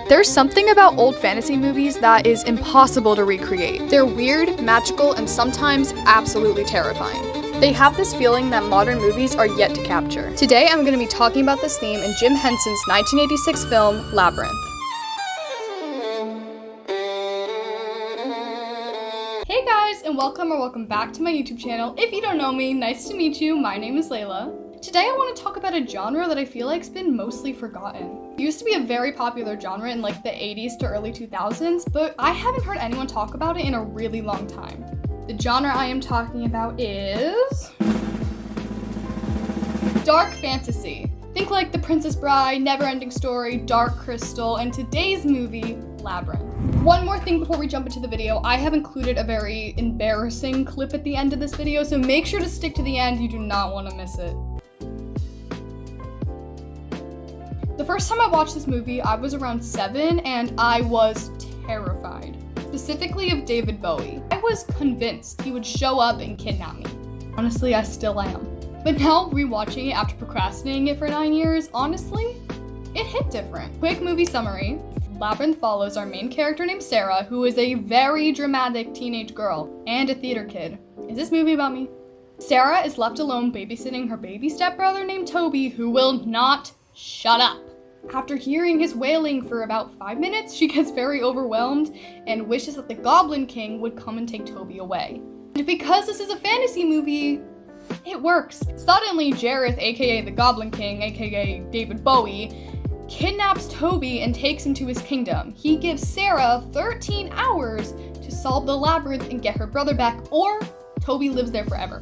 There's something about old fantasy movies that is impossible to recreate. They're weird, magical, and sometimes absolutely terrifying. They have this feeling that modern movies are yet to capture. Today I'm going to be talking about this theme in Jim Henson's 1986 film, Labrynth. Hey guys, and welcome back to my YouTube channel. If you don't know me, nice to meet you. My name is Layla. Today I want to talk about a genre that I feel like's been mostly forgotten. It used to be a very popular genre in like the 80s to early 2000s, but I haven't heard anyone talk about it in a really long time. The genre I am talking about is dark fantasy. Think like The Princess Bride, Neverending Story, Dark Crystal, and today's movie, Labrynth. One more thing before we jump into the video, I have included a very embarrassing clip at the end of this video, so make sure to stick to the end, you do not want to miss it. The first time I watched this movie, I was around 7 and I was terrified, specifically of David Bowie. I was convinced he would show up and kidnap me. Honestly, I still am. But now, rewatching it after procrastinating it for 9 years, honestly, it hit different. Quick movie summary. Labrynth follows our main character named Sarah, who is a very dramatic teenage girl and a theater kid. Is this movie about me? Sarah is left alone babysitting her baby stepbrother named Toby, who will not shut up. After hearing his wailing for about 5 minutes, she gets very overwhelmed and wishes that the Goblin King would come and take Toby away. And because this is a fantasy movie, it works. Suddenly, Jareth, aka the Goblin King, aka David Bowie, kidnaps Toby and takes him to his kingdom. He gives Sarah 13 hours to solve the labyrinth and get her brother back, or Toby lives there forever.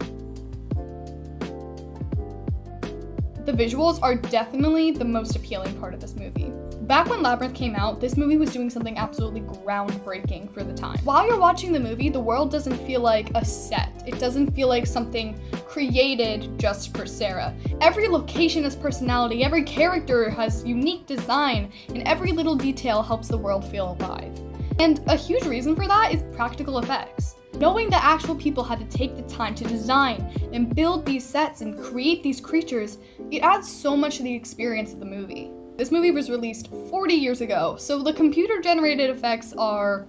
The visuals are definitely the most appealing part of this movie. Back when Labrynth came out, this movie was doing something absolutely groundbreaking for the time. While you're watching the movie, the world doesn't feel like a set. It doesn't feel like something created just for Sarah. Every location has personality, every character has unique design, and every little detail helps the world feel alive. And a huge reason for that is practical effects. Knowing that actual people had to take the time to design and build these sets and create these creatures, it adds so much to the experience of the movie. This movie was released 40 years ago, so the computer-generated effects are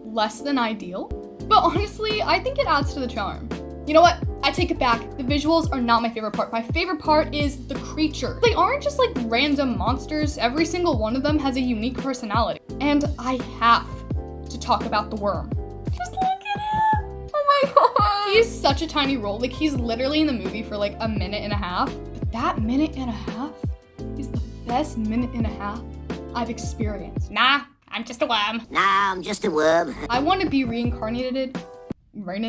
less than ideal. But honestly, I think it adds to the charm. You know what? I take it back. The visuals are not my favorite part. My favorite part is the creature. They aren't just like random monsters. Every single one of them has a unique personality. And I have to talk about the worm. Just look at him. Oh my god. He is such a tiny role. Like, he's literally in the movie for like a minute and a half. But that minute and a half is the best minute and a half I've experienced. Nah, I'm just a worm. Nah, I'm just a worm. I want to be reincarnated. When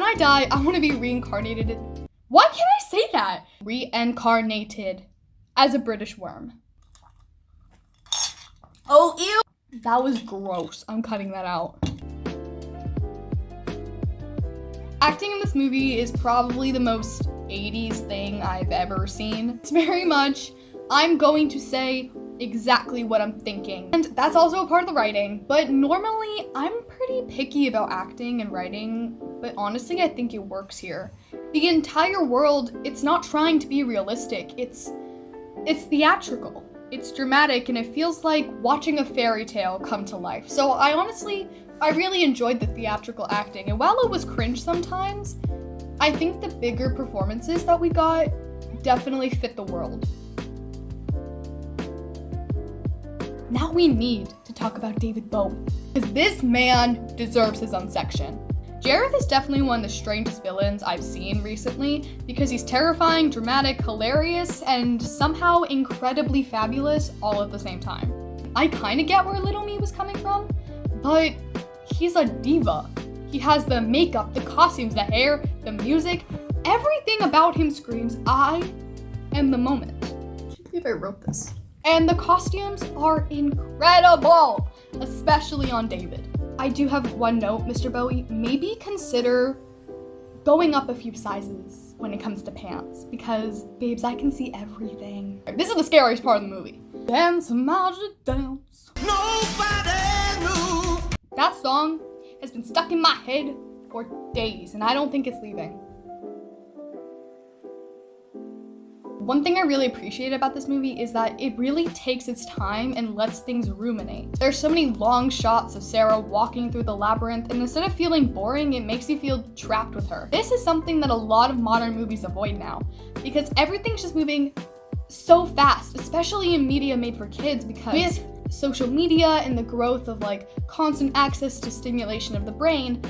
I die, I want to be reincarnated. Why can't I say that? Reincarnated as a British worm. Oh, ew. That was gross. I'm cutting that out. Acting in this movie is probably the most 80s thing I've ever seen. It's very much, I'm going to say exactly what I'm thinking. And that's also a part of the writing, but normally I'm pretty picky about acting and writing, but honestly I think it works here. The entire world, it's not trying to be realistic, it's theatrical. It's dramatic and it feels like watching a fairy tale come to life. So I really enjoyed the theatrical acting, and while it was cringe sometimes, I think the bigger performances that we got definitely fit the world. Now we need to talk about David Bowie, because this man deserves his own section. Jareth is definitely one of the strangest villains I've seen recently, because he's terrifying, dramatic, hilarious, and somehow incredibly fabulous all at the same time. I kinda get where Little Me was coming from, but he's a diva. He has the makeup, the costumes, the hair, the music. Everything about him screams, I am the moment. I can't believe I wrote this. And the costumes are incredible, especially on David. I do have one note, Mr. Bowie. Maybe consider going up a few sizes when it comes to pants, because, babes, I can see everything. This is the scariest part of the movie. Dance, magic dance. Nobody knew. That song has been stuck in my head for days, and I don't think it's leaving. One thing I really appreciate about this movie is that it really takes its time and lets things ruminate. There's so many long shots of Sarah walking through the labyrinth, and instead of feeling boring, it makes you feel trapped with her. This is something that a lot of modern movies avoid now, because everything's just moving so fast, especially in media made for kids, because with social media and the growth of like constant access to stimulation of the brain,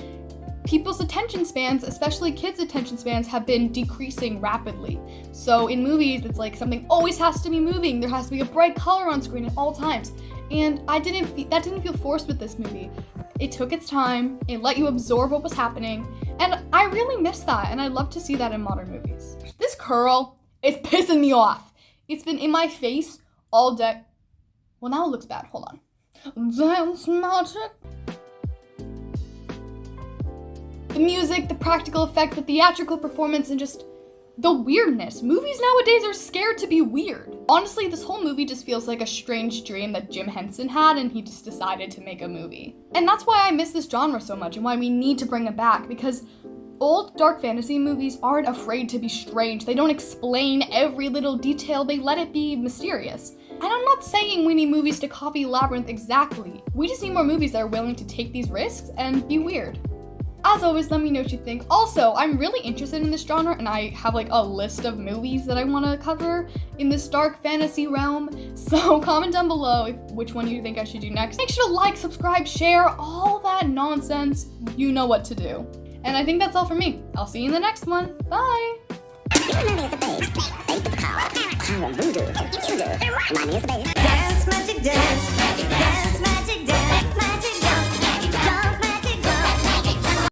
people's attention spans, especially kids' attention spans, have been decreasing rapidly. So in movies, it's like something always has to be moving. There has to be a bright color on screen at all times. And that didn't feel forced with this movie. It took its time, it let you absorb what was happening, and I really miss that, and I'd love to see that in modern movies. This curl is pissing me off. It's been in my face all day. Well, now it looks bad, hold on. Dance magic. The music, the practical effect, the theatrical performance, and just the weirdness. Movies nowadays are scared to be weird. Honestly, this whole movie just feels like a strange dream that Jim Henson had and he just decided to make a movie. And that's why I miss this genre so much and why we need to bring it back, because old dark fantasy movies aren't afraid to be strange. They don't explain every little detail, they let it be mysterious. And I'm not saying we need movies to copy Labyrinth exactly. We just need more movies that are willing to take these risks and be weird. As always, let me know what you think. Also, I'm really interested in this genre, and I have like a list of movies that I want to cover in this dark fantasy realm. So comment down below which one you think I should do next. Make sure to like, subscribe, share, all that nonsense. You know what to do. And I think that's all for me. I'll see you in the next one. Bye! Dance magic dance, dance magic dance.